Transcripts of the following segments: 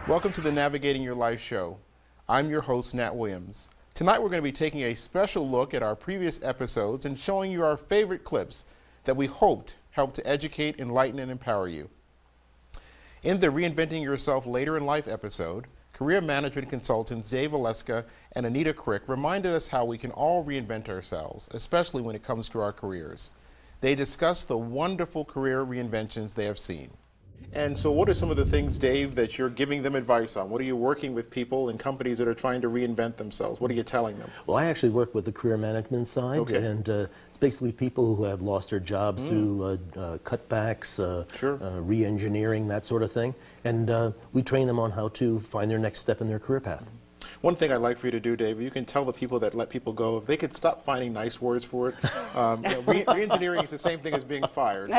Welcome to the Navigating Your Life show. I'm your host, Nat Williams. Tonight we're going to be taking a special look at our previous episodes and showing you our favorite clips that we hoped helped to educate, enlighten, and empower you. In the Reinventing Yourself Later in Life episode, career management consultants Dave Valeska and Anita Crick reminded us how we can all reinvent ourselves, especially when it comes to our careers. They discussed the wonderful career reinventions they have seen. And so what are some of the things, Dave, that you're giving them advice on? What are you working with people and companies that are trying to reinvent themselves? What are you telling them? Well, I actually work with the career management side, okay. And it's basically people who have lost their jobs through cutbacks, re-engineering, that sort of thing. And we train them on how to find their next step in their career path. One thing I'd like for you to do, Dave, you can tell the people that let people go, if they could stop finding nice words for it. Re-engineering is the same thing as being fired,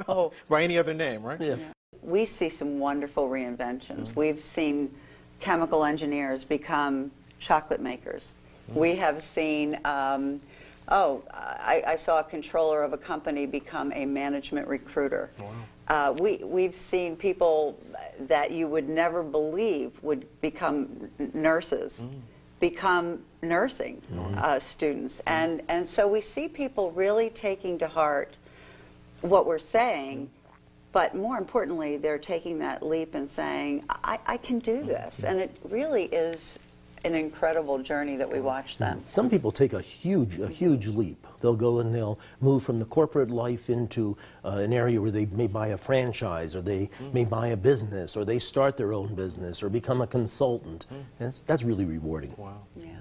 so by any other name, right? Yeah. We see some wonderful reinventions. We've seen chemical engineers become chocolate makers. We have seen, I saw a controller of a company become a management recruiter. Wow. We've seen people that you would never believe would become nurses, become nursing students. And so we see people really taking to heart what we're saying, but more importantly, they're taking that leap and saying, I can do this. And it really is an incredible journey that we watch them. Some people take a huge leap. They'll go and they'll move from the corporate life into an area where they may buy a franchise, or they may buy a business, or they start their own business, or become a consultant. And that's really rewarding. Wow. Yeah.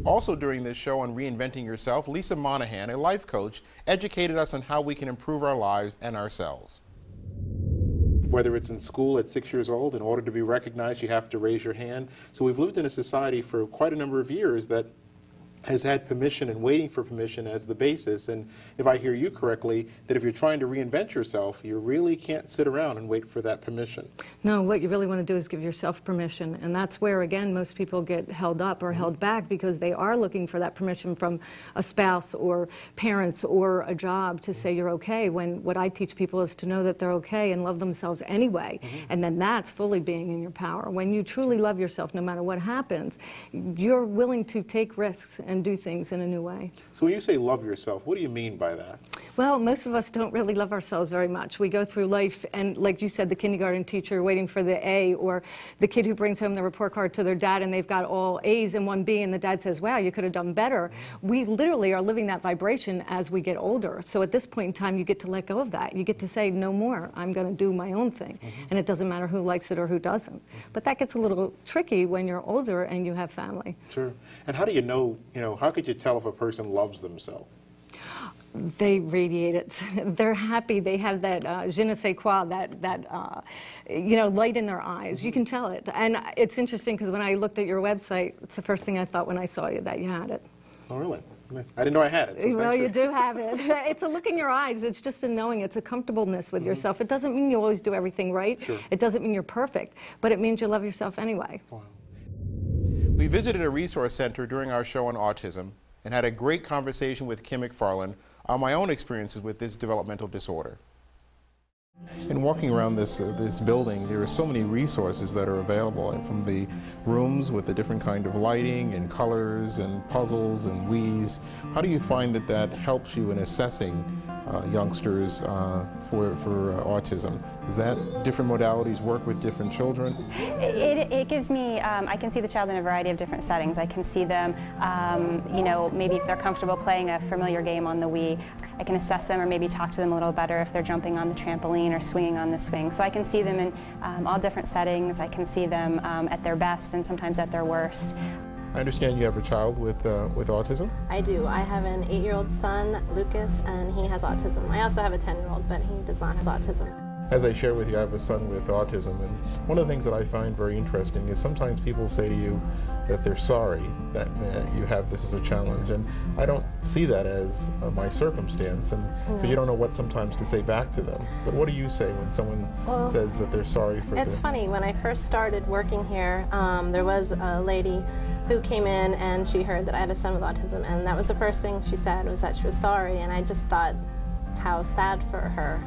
Also during this show on Reinventing Yourself, Lisa Monahan, a life coach, educated us on how we can improve our lives and ourselves. Whether it's in school at 6 years old, in order to be recognized, you have to raise your hand. So we've lived in a society for quite a number of years that has had permission and waiting for permission as the basis. And if I hear you correctly, that if you're trying to reinvent yourself, you really can't sit around and wait for that permission. No, what you really want to do is give yourself permission. And that's where, again, most people get held up or held back, because they are looking for that permission from a spouse or parents or a job to say you're okay, when what I teach people is to know that they're okay and love themselves anyway. And then that's fully being in your power. When you truly love yourself, no matter what happens, you're willing to take risks and do things in a new way. So when you say love yourself, what do you mean by that? Well, most of us don't really love ourselves very much. We go through life, and like you said, the kindergarten teacher waiting for the A, or the kid who brings home the report card to their dad and they've got all A's and one B, and the dad says, wow, you could have done better. We literally are living that vibration as we get older. So at this point in time, you get to let go of that. You get to say, no more. I'm going to do my own thing. And it doesn't matter who likes it or who doesn't. But that gets a little tricky when you're older and you have family. Sure. And how do you know, how could you tell if a person loves themselves? They radiate it. They're happy. They have that je ne sais quoi, that light in their eyes. You can tell it. And it's interesting, because when I looked at your website, it's the first thing I thought when I saw you, that you had it. Oh, really? I didn't know I had it. So well, you do have it. It's a look in your eyes. It's just a knowing. It's a comfortableness with yourself. It doesn't mean you always do everything right. Sure. It doesn't mean you're perfect. But it means you love yourself anyway. Wow. We visited a resource center during our show on autism and had a great conversation with Kim McFarland on my own experiences with this developmental disorder. In walking around this building, there are so many resources that are available, and from the rooms with the different kind of lighting and colors and puzzles and wheeze. How do you find that that helps you in assessing youngsters for autism? Is that different modalities work with different children? It gives me, I can see the child in a variety of different settings. I can see them, maybe if they're comfortable playing a familiar game on the Wii, I can assess them or maybe talk to them a little better if they're jumping on the trampoline or swinging on the swing. So I can see them in all different settings. I can see them at their best and sometimes at their worst. I understand you have a child with autism? I do. I have an 8-year-old son, Lucas, and he has autism. I also have a 10-year-old, but he does not have autism. As I share with you, I have a son with autism, and one of the things that I find very interesting is sometimes people say to you that they're sorry that you have this as a challenge, and I don't see that as my circumstance, and but you don't know what sometimes to say back to them. But what do you say when someone says that they're sorry for It's funny, when I first started working here, there was a lady who came in and she heard that I had a son with autism, and that was the first thing she said, was that she was sorry, and I just thought how sad for her,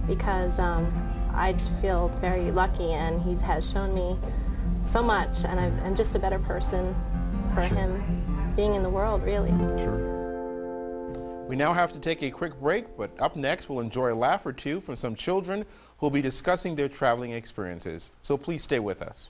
because I feel very lucky, and he has shown me so much, and I'm just a better person for him being in the world, really. Sure. We now have to take a quick break, but up next we'll enjoy a laugh or two from some children who will be discussing their traveling experiences. So please stay with us.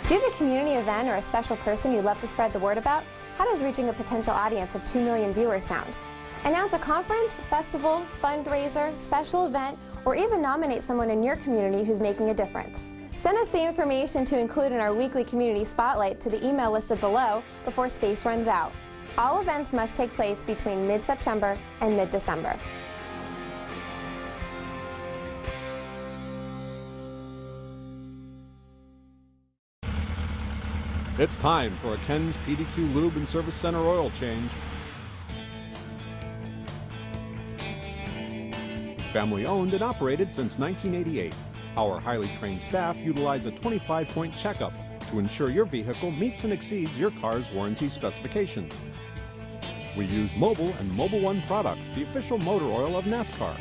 Do you have a community event or a special person you'd love to spread the word about? How does reaching a potential audience of 2 million viewers sound? Announce a conference, festival, fundraiser, special event, or even nominate someone in your community who's making a difference. Send us the information to include in our weekly community spotlight to the email listed below before space runs out. All events must take place between mid-September and mid-December. It's time for a Ken's PDQ Lube and Service Center oil change. Family owned and operated since 1988. Our highly trained staff utilize a 25-point checkup to ensure your vehicle meets and exceeds your car's warranty specifications. We use Mobil and Mobil One products, the official motor oil of NASCAR.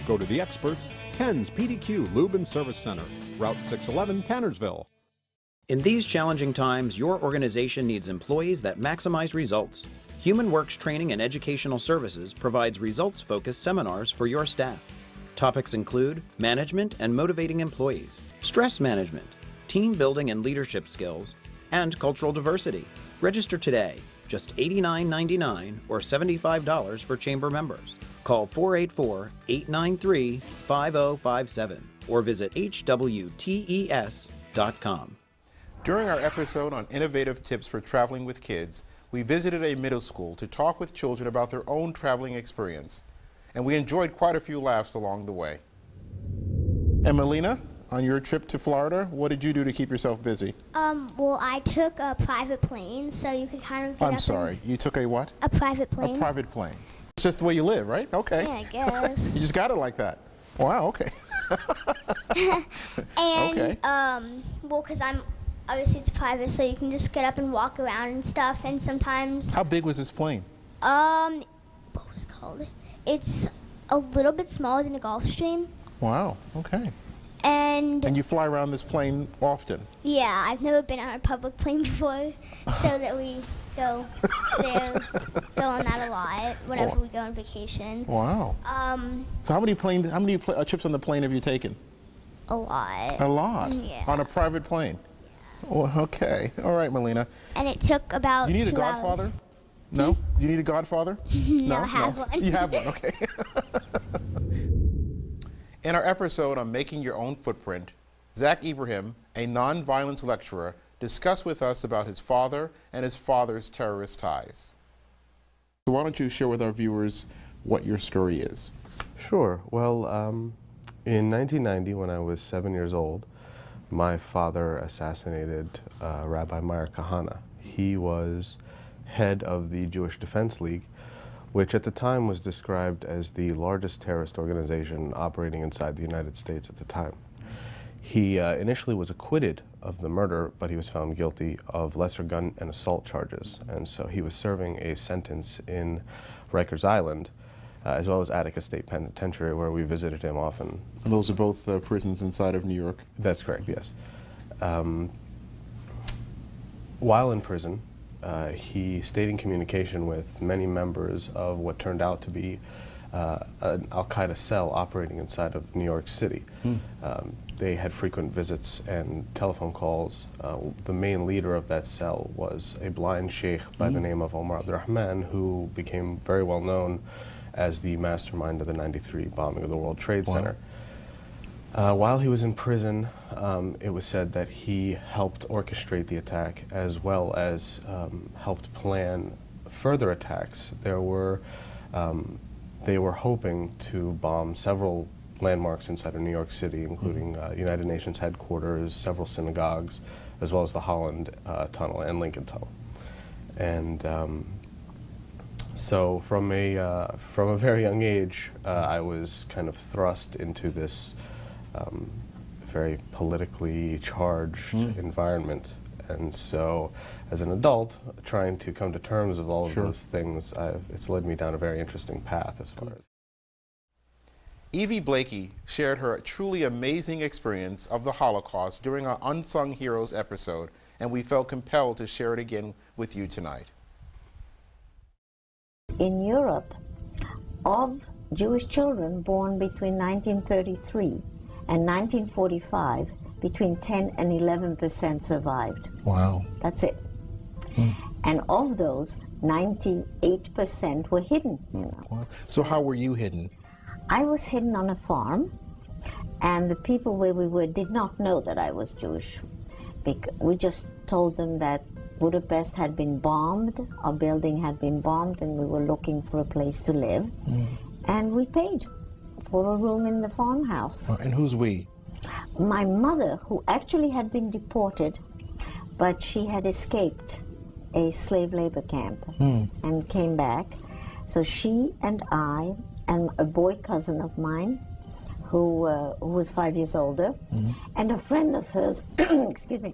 Go to the experts, Ken's PDQ Lube and Service Center, Route 611, Tannersville. In these challenging times, your organization needs employees that maximize results. HumanWorks Training and Educational Services provides results-focused seminars for your staff. Topics include management and motivating employees, stress management, team building and leadership skills, and cultural diversity. Register today. Just $89.99 or $75 for chamber members. Call 484-893-5057 or visit hwtes.com. During our episode on innovative tips for traveling with kids, we visited a middle school to talk with children about their own traveling experience. And we enjoyed quite a few laughs along the way. And Melina, on your trip to Florida, what did you do to keep yourself busy? Well, I took a private plane, so you could kind of get I'm sorry, you took a what? A private plane. A private plane. It's just the way you live, right? Okay. Yeah, I guess. You just got it like that. Wow, okay. And, okay. Well, because obviously it's private, so you can just get up and walk around and stuff, and sometimes... How big was this plane? What was it called? It's a little bit smaller than a Gulfstream. Wow, okay. And you fly around this plane often? Yeah, I've never been on a public plane before, so that we go there, go on that a lot whenever we go on vacation. Wow. So how many trips on the plane have you taken? A lot. A lot? Yeah. On a private plane? Yeah. Well, okay. All right, Melina. And it took about 2 hours. You need a godfather? No? Do you need a godfather? No, I have one. You have one, okay. In our episode on making your own footprint, Zach Ibrahim, a nonviolence lecturer, discussed with us about his father and his father's terrorist ties. So why don't you share with our viewers what your story is? Sure. Well, in 1990, when I was 7 years old, my father assassinated Rabbi Meir Kahana. He was head of the Jewish Defense League, which at the time was described as the largest terrorist organization operating inside the United States at the time. He initially was acquitted of the murder, but he was found guilty of lesser gun and assault charges, and so he was serving a sentence in Rikers Island, as well as Attica State Penitentiary, where we visited him often. And those are both prisons inside of New York? That's correct, yes. While in prison, he stayed in communication with many members of what turned out to be an al-Qaeda cell operating inside of New York City. They had frequent visits and telephone calls. The main leader of that cell was a blind sheikh by the name of Omar Abdurrahman, who became very well known as the mastermind of the '93 bombing of the World Trade Center. While he was in prison, it was said that he helped orchestrate the attack as well as helped plan further attacks. They were hoping to bomb several landmarks inside of New York City, including United Nations headquarters, several synagogues, as well as the Holland Tunnel and Lincoln Tunnel. And so from a very young age, I was kind of thrust into this very politically charged environment. And so as an adult, trying to come to terms with all of those things, it's led me down a very interesting path as far as. Evie Blakey shared her truly amazing experience of the Holocaust during our Unsung Heroes episode, and we felt compelled to share it again with you tonight. In Europe, of Jewish children born between 1933 and 1945, between 10 and 11% survived. Wow. That's it. And of those, 98% were hidden. You know. Wow. So how were you hidden? I was hidden on a farm, and the people where we were did not know that I was Jewish. We just told them that Budapest had been bombed, our building had been bombed, and we were looking for a place to live. And we paid for a room in the farmhouse. And who's we? My mother, who actually had been deported, but she had escaped a slave labor camp and came back. So she and I and a boy cousin of mine who was 5 years older, and a friend of hers, excuse me,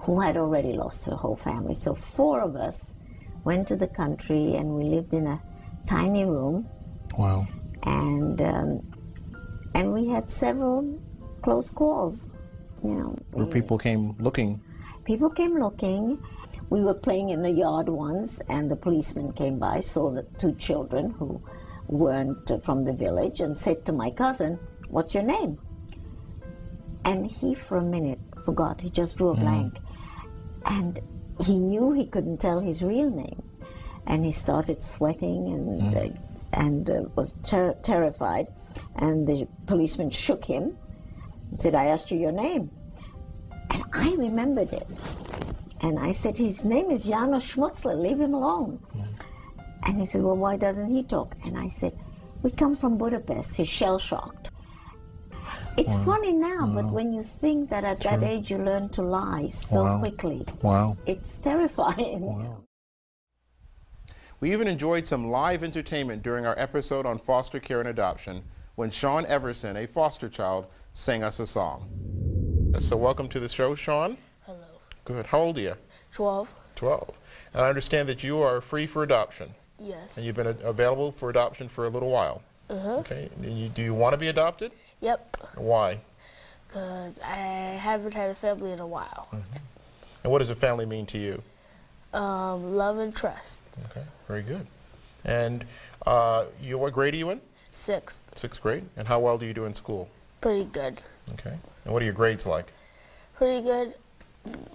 who had already lost her whole family. So 4 of us went to the country, and we lived in a tiny room. Wow. And we had several close calls, you know. Where people came looking. People came looking. We were playing in the yard once, and the policeman came by, saw the 2 children who weren't from the village, and said to my cousin, "What's your name?" And he, for a minute, forgot. He just drew a blank. And he knew he couldn't tell his real name. And he started sweating and was terrified. And the policeman shook him and said, "I asked you your name." And I remembered it. And I said, "His name is Janos Schmutzler, leave him alone." And he said, "Well, why doesn't he talk?" And I said, "We come from Budapest." He's shell-shocked. It's funny now, but when you think that at that age you learn to lie so quickly, it's terrifying. We even enjoyed some live entertainment during our episode on foster care and adoption when Sean Everson, a foster child, sang us a song. So welcome to the show, Sean. Hello. Good. How old are you? 12. 12. And I understand that you are free for adoption. Yes. And you've been available for adoption for a little while. Okay. And do you want to be adopted? Yep. Why? Because I haven't had a family in a while. And what does a family mean to you? Love and trust. Okay, very good. And what grade are you in? 6th. 6th grade. And how well do you do in school? Pretty good. Okay. And what are your grades like? Pretty good.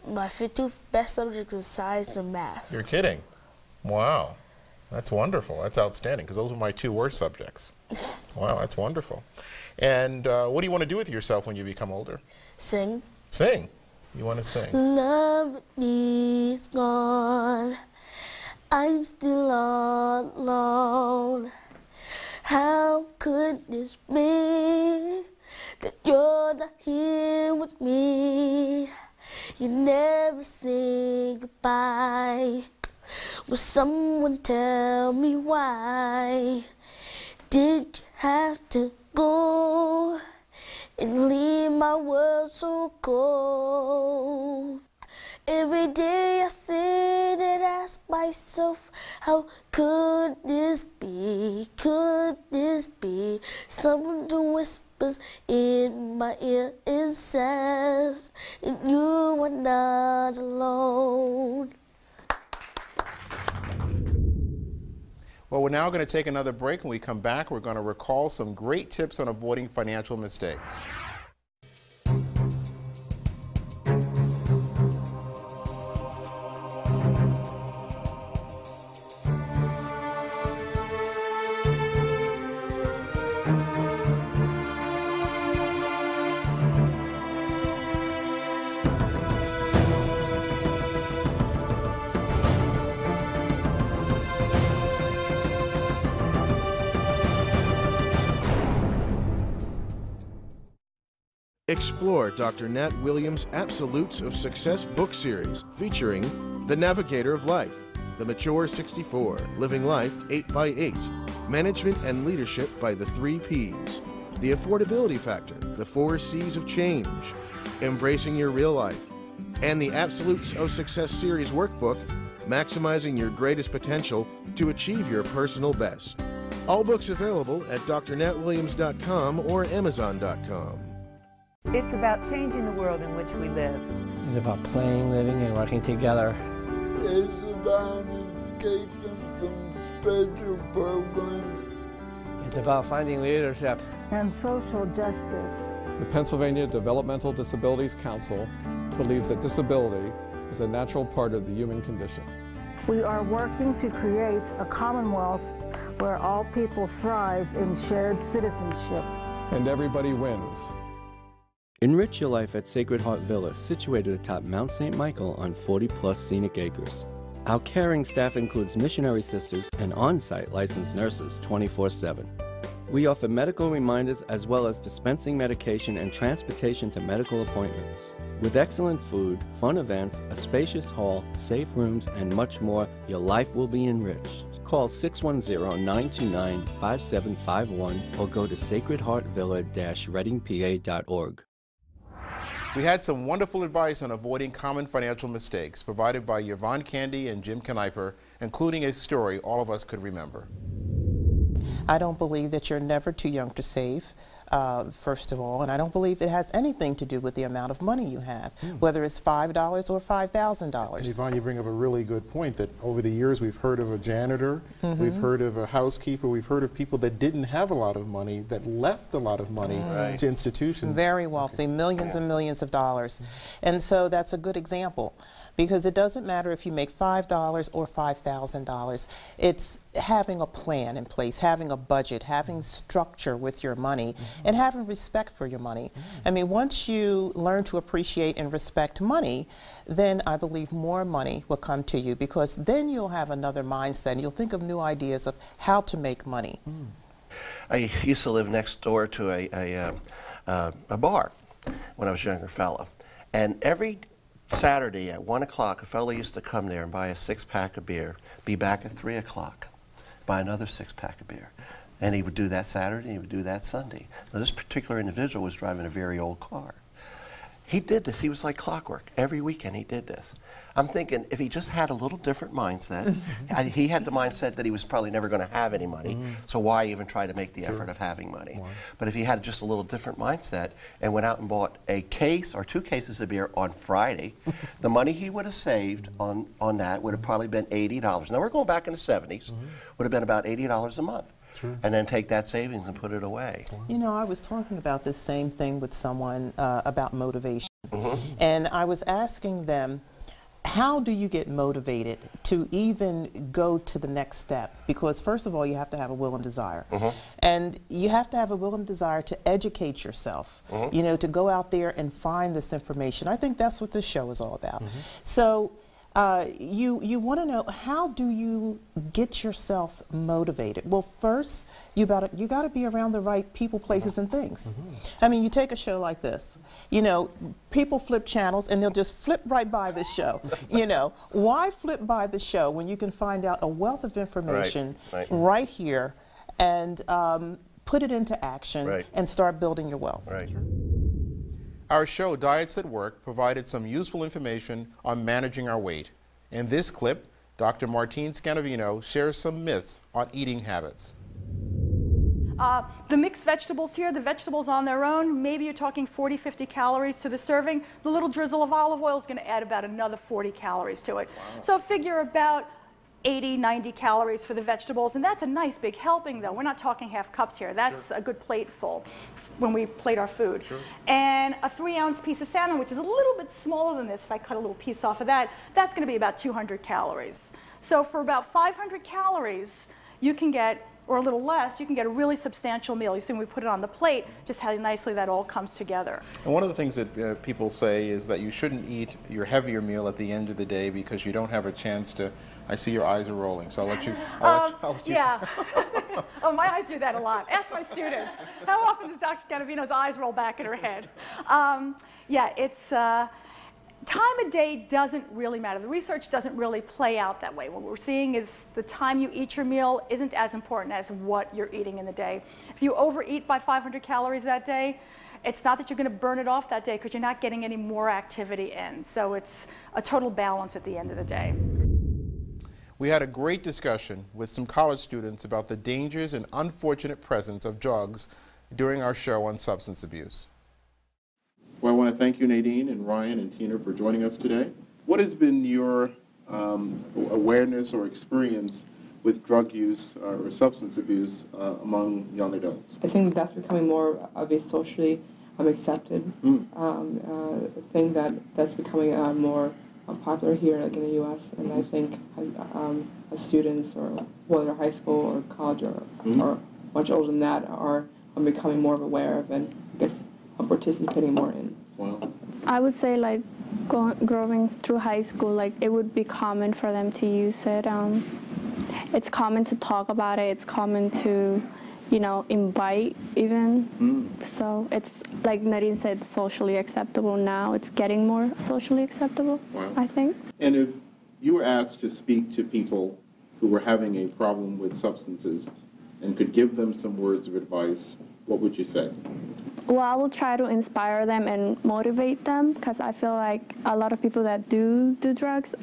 My 2 best subjects are science and math. You're kidding. Wow. That's wonderful. That's outstanding, because those were my 2 worst subjects. Wow, that's wonderful. And what do you want to do with yourself when you become older? Sing. Sing. You want to sing? Love is gone. I'm still all alone. How could this be that you're not here with me? You never say goodbye. Will someone tell me why? Did you have to go and leave my world so cold? Every day I sit and ask myself, how could this be? Could this be? Someone who whispers in my ear and says, and you are not alone. Well, we're now going to take another break. When we come back, we're going to recall some great tips on avoiding financial mistakes. Explore Dr. Nat Williams' Absolutes of Success book series featuring The Navigator of Life, The Mature 64, Living Life 8x8, Management and Leadership by the 3 Ps, The Affordability Factor, The 4 C's of Change, Embracing Your Real Life, and the Absolutes of Success series workbook, Maximizing Your Greatest Potential to Achieve Your Personal Best. All books available at drnatwilliams.com or amazon.com. It's about changing the world in which we live. It's about playing, living, and working together. It's about escaping from special programs. It's about finding leadership. And social justice. The Pennsylvania Developmental Disabilities Council believes that disability is a natural part of the human condition. We are working to create a commonwealth where all people thrive in shared citizenship. And everybody wins. Enrich your life at Sacred Heart Villa, situated atop Mount St. Michael on 40-plus scenic acres. Our caring staff includes missionary sisters and on-site licensed nurses 24/7. We offer medical reminders as well as dispensing medication and transportation to medical appointments. With excellent food, fun events, a spacious hall, safe rooms, and much more, your life will be enriched. Call 610-929-5751 or go to sacredheartvilla-readingpa.org. We had some wonderful advice on avoiding common financial mistakes provided by Yvonne Candy and Jim Kniper, including a story all of us could remember. I don't believe that you're never too young to save, first of all, and I don't believe it has anything to do with the amount of money you have, whether it's $5 or $5,000. Yvonne, you bring up a really good point that over the years we've heard of a janitor, we've heard of a housekeeper, we've heard of people that didn't have a lot of money that left a lot of money to institutions. Very wealthy, millions and millions of dollars. And so that's a good example, because it doesn't matter if you make $5 or $5,000. It's having a plan in place, having a budget, having structure with your money, and having respect for your money. I mean, once you learn to appreciate and respect money, then I believe more money will come to you, because then you'll have another mindset and you'll think of new ideas of how to make money. I used to live next door to a bar when I was a younger fellow, and every Saturday at 1 o'clock, a fellow used to come there and buy a 6-pack of beer, be back at 3 o'clock, buy another 6-pack of beer. And he would do that Saturday, he would do that Sunday. Now, this particular individual was driving a very old car. He did this, he was like clockwork. Every weekend he did this. I'm thinking if he just had a little different mindset, he had the mindset that he was probably never going to have any money, so why even try to make the effort of having money? But if he had just a little different mindset and went out and bought a case or 2 cases of beer on Friday, the money he would have saved on that would have probably been $80. Now we're going back in the 70s, would have been about $80 a month. And then take that savings and put it away. You know, I was talking about this same thing with someone about motivation. And I was asking them, how do you get motivated to even go to the next step? Because first of all, you have to have a will and desire. And you have to have a will and desire to educate yourself, you know, to go out there and find this information. I think that's what this show is all about. So you want to know, how do you get yourself motivated? Well, first, you got to be around the right people, places, and things. I mean, you take a show like this. You know, people flip channels and they'll just flip right by this show. You know, why flip by the show when you can find out a wealth of information right here and put it into action and start building your wealth? Our show, Diets That Work, provided some useful information on managing our weight. In this clip, Dr. Martine Scanavino shares some myths on eating habits. The mixed vegetables here, the vegetables on their own, maybe you're talking 40, 50 calories to the serving. The little drizzle of olive oil is going to add about another 40 calories to it. So figure about 80, 90 calories for the vegetables, and that's a nice big helping though. We're not talking half cups here. That's a good plate full when we plate our food. And a 3-ounce piece of salmon, which is a little bit smaller than this, if I cut a little piece off of that, that's going to be about 200 calories. So for about 500 calories, you can get, or a little less, you can get a really substantial meal. You see when we put it on the plate, just how nicely that all comes together. And one of the things that people say is that you shouldn't eat your heavier meal at the end of the day because you don't have a chance to. I see your eyes are rolling, so I'll let you. I'll let you. Yeah. Oh, my eyes do that a lot. Ask my students. How often does Dr. Scanavino's eyes roll back in her head? Yeah, it's time of day doesn't really matter. The research doesn't really play out that way. What we're seeing is the time you eat your meal isn't as important as what you're eating in the day. If you overeat by 500 calories that day, it's not that you're going to burn it off that day because you're not getting any more activity in. So it's a total balance at the end of the day. We had a great discussion with some college students about the dangers and unfortunate presence of drugs during our show on substance abuse. Well, I want to thank you, Nadine and Ryan and Tina, for joining us today. What has been your awareness or experience with drug use or substance abuse among young adults? I think that's becoming more of a socially accepted thing that's becoming more popular here, like in the U.S. And I think as students, or whether high school or college or much older than that, are becoming more aware of and I guess participating more in. Wow. I would say like growing through high school, like it would be common for them to use it. It's common to talk about it. It's common to, you know, invite even. So it's, like Nadine said, socially acceptable now. It's getting more socially acceptable, I think. And if you were asked to speak to people who were having a problem with substances and could give them some words of advice, what would you say? Well, I will try to inspire them and motivate them, because I feel like a lot of people that do drugs,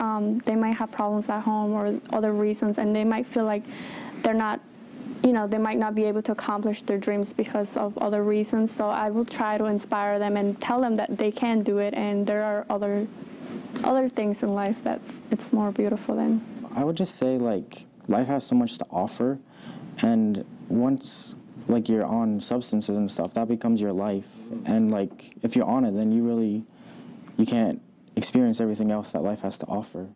they might have problems at home or other reasons, and they might feel like they're not, you know, they might not be able to accomplish their dreams because of other reasons. So I will try to inspire them and tell them that they can do it, and there are other things in life that it's more beautiful than. I would just say, like, life has so much to offer, and once like you're on substances and stuff, that becomes your life. And like if you're on it, then you can't experience everything else that life has to offer.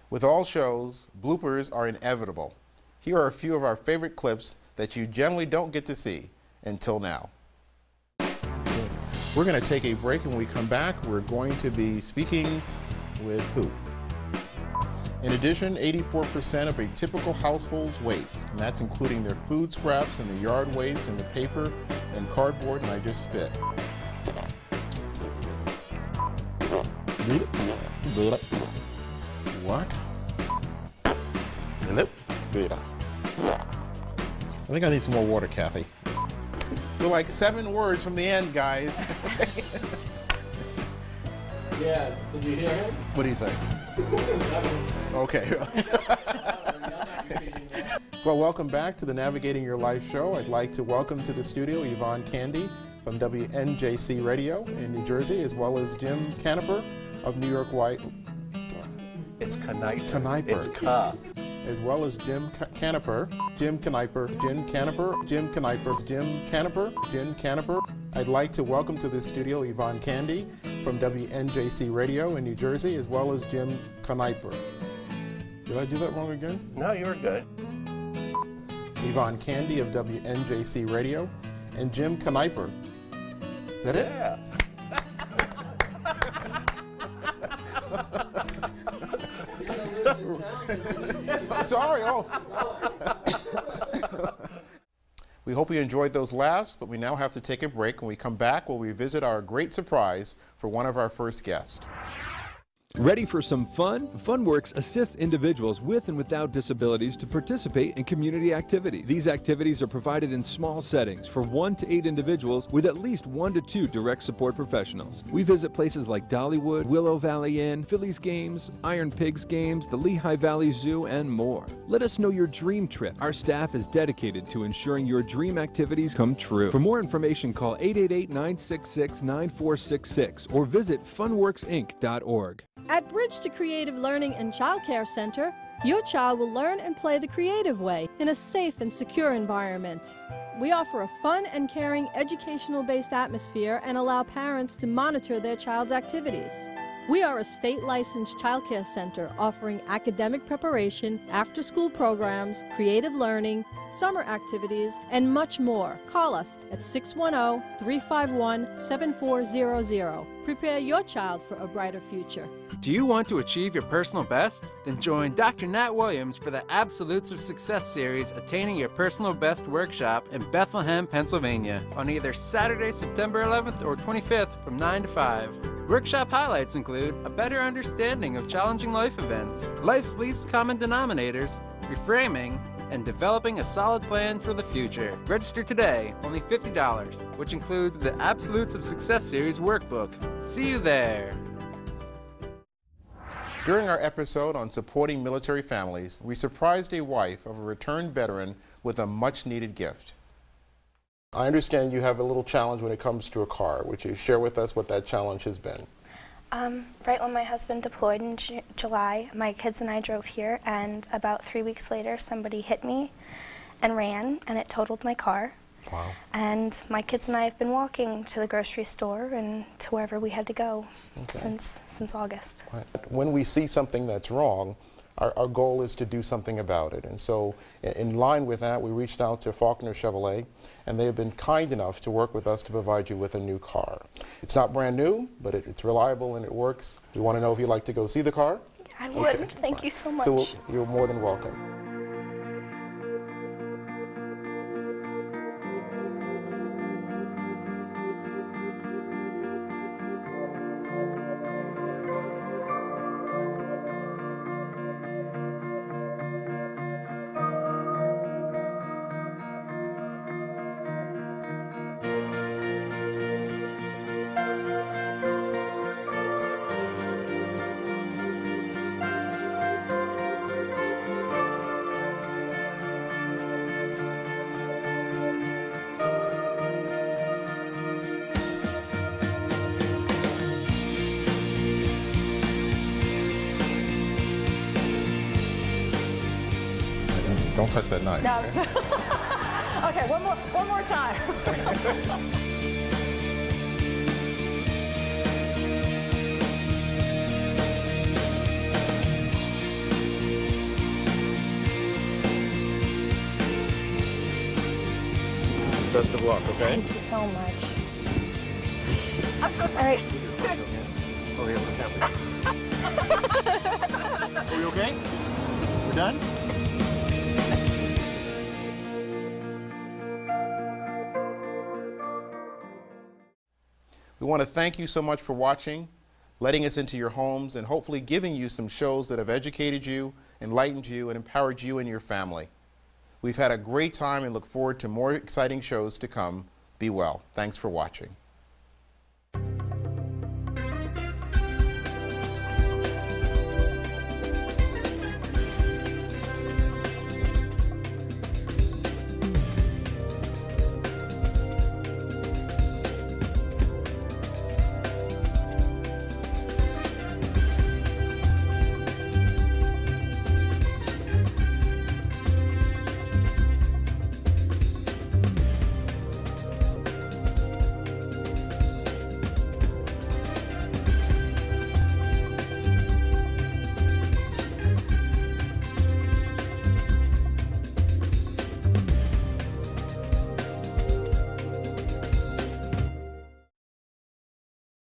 With all shows, bloopers are inevitable. Here are a few of our favorite clips that you generally don't get to see until now. We're going to take a break, and when we come back, we're going to be speaking with who? In addition, 84% of a typical household's waste, and that's including their food scraps and the yard waste and the paper and cardboard, and I just spit. What? I think I need some more water, Kathy. You're like 7 words from the end, guys. Yeah, did you hear him? What do you say? Okay. Well, welcome back to the Navigating Your Life show. I'd like to welcome to the studio Yvonne Candy from WNJC Radio in New Jersey, as well as Jim Caniper of New York White. It's Caniper. Caniper. It's Ca. As well as Jim Caniper, Jim Caniper, Jim Caniper, Jim Caniper, Jim Caniper, Jim Caniper. I'd like to welcome to the studio Yvonne Candy from WNJC Radio in New Jersey, as well as Jim Caniper. Did I do that wrong again? No, you were good. Yvonne Candy of WNJC Radio and Jim Caniper. Is that it? Yeah. Sorry. Oh. We hope you enjoyed those laughs, but we now have to take a break. When we come back, we'll revisit our great surprise for one of our first guests. Ready for some fun? FunWorks assists individuals with and without disabilities to participate in community activities. These activities are provided in small settings for 1 to 8 individuals with at least 1 to 2 direct support professionals. We visit places like Dollywood, Willow Valley Inn, Phillies Games, Iron Pigs Games, the Lehigh Valley Zoo, and more. Let us know your dream trip. Our staff is dedicated to ensuring your dream activities come true. For more information, call 888-966-9466 or visit funworksinc.org. At Bridge to Creative Learning and Child Care Center, your child will learn and play the creative way in a safe and secure environment. We offer a fun and caring educational-based atmosphere and allow parents to monitor their child's activities. We are a state-licensed child care center offering academic preparation, after-school programs, creative learning, summer activities, and much more. Call us at 610-351-7400. Prepare your child for a brighter future. Do you want to achieve your personal best? Then join Dr. Nat Williams for the Absolutes of Success series Attaining Your Personal Best workshop in Bethlehem, Pennsylvania on either Saturday, September 11th or 25th from 9 to 5. Workshop highlights include a better understanding of challenging life events, life's least common denominators, reframing, and developing a solid plan for the future. Register today, only $50, which includes the Absolutes of Success series workbook. See you there. During our episode on supporting military families, we surprised a wife of a returned veteran with a much-needed gift. I understand you have a little challenge when it comes to a car. Would you share with us what that challenge has been? Right when my husband deployed in July, my kids and I drove here, and about 3 weeks later, somebody hit me and ran, and it totaled my car. Wow. And my kids and I have been walking to the grocery store and to wherever we had to go since August. Right. When we see something that's wrong, our goal is to do something about it. And so in line with that, we reached out to Faulkner Chevrolet, and they have been kind enough to work with us to provide you with a new car. It's not brand new, but it's reliable and it works. We want to know if you'd like to go see the car. I would. Thank you so much. So you're more than welcome. Don't touch that knife. No. Okay? Okay, one more time. Best of luck, okay? Thank you so much. I'm so sorry. Oh, yeah, Are we okay? We're done? We want to thank you so much for watching, letting us into your homes, and hopefully giving you some shows that have educated you, enlightened you, and empowered you and your family. We've had a great time and look forward to more exciting shows to come. Be well. Thanks for watching.